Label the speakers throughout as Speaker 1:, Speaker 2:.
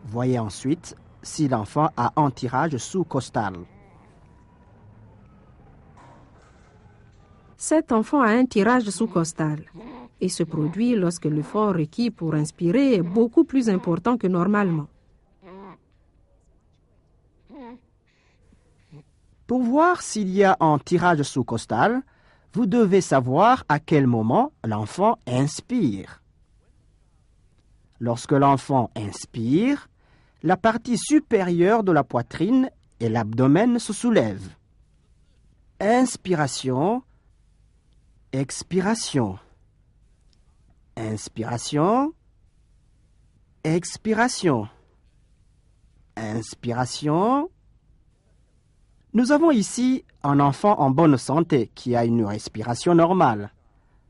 Speaker 1: Voyez ensuite si l'enfant a un tirage sous-costal.
Speaker 2: Cet enfant a un tirage sous-costal et se produit lorsque l'effort requis pour inspirer est beaucoup plus important que normalement.
Speaker 1: Pour voir s'il y a un tirage sous-costal, vous devez savoir à quel moment l'enfant inspire. Lorsque l'enfant inspire, la partie supérieure de la poitrine et l'abdomen se soulèvent. Inspiration, expiration. Inspiration, expiration. Inspiration. Nous avons ici un enfant en bonne santé qui a une respiration normale.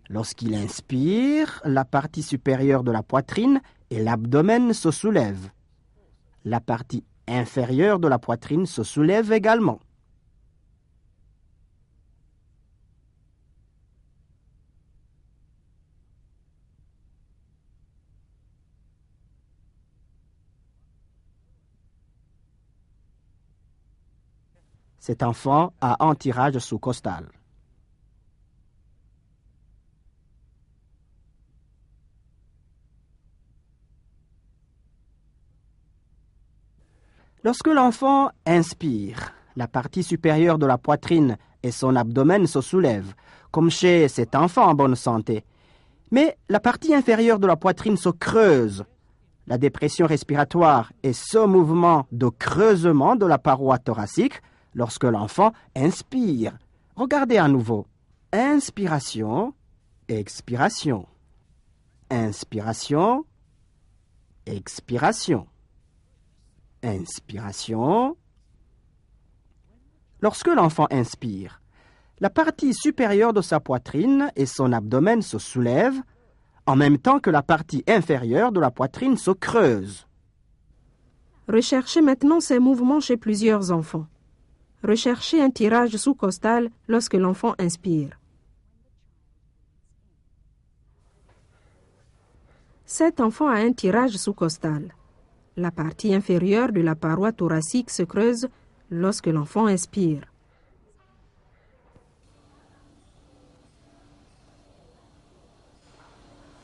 Speaker 1: Lorsqu'il inspire, la partie supérieure de la poitrine et l'abdomen se soulèvent. La partie inférieure de la poitrine se soulève également. Cet enfant a un tirage sous-costal. Lorsque l'enfant inspire, la partie supérieure de la poitrine et son abdomen se soulèvent, comme chez cet enfant en bonne santé. Mais la partie inférieure de la poitrine se creuse. La dépression respiratoire est ce mouvement de creusement de la paroi thoracique lorsque l'enfant inspire. Regardez à nouveau. Inspiration, expiration. Inspiration, expiration. Inspiration. Lorsque l'enfant inspire, la partie supérieure de sa poitrine et son abdomen se soulèvent en même temps que la partie inférieure de la poitrine se creuse.
Speaker 2: Recherchez maintenant ces mouvements chez plusieurs enfants. Recherchez un tirage sous-costal lorsque l'enfant inspire. Cet enfant a un tirage sous-costal. La partie inférieure de la paroi thoracique se creuse lorsque l'enfant inspire.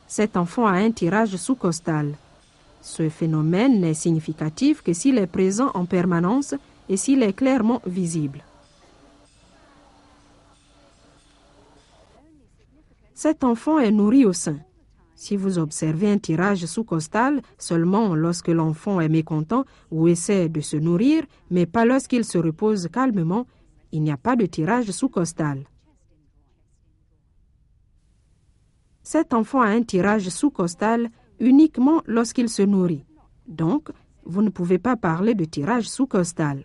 Speaker 2: Cet enfant a un tirage sous-costal. Ce phénomène n'est significatif que s'il est présent en permanence et s'il est clairement visible. Cet enfant est nourri au sein. Si vous observez un tirage sous-costal seulement lorsque l'enfant est mécontent ou essaie de se nourrir, mais pas lorsqu'il se repose calmement, il n'y a pas de tirage sous-costal. Cet enfant a un tirage sous-costal uniquement lorsqu'il se nourrit. Donc, vous ne pouvez pas parler de tirage sous-costal.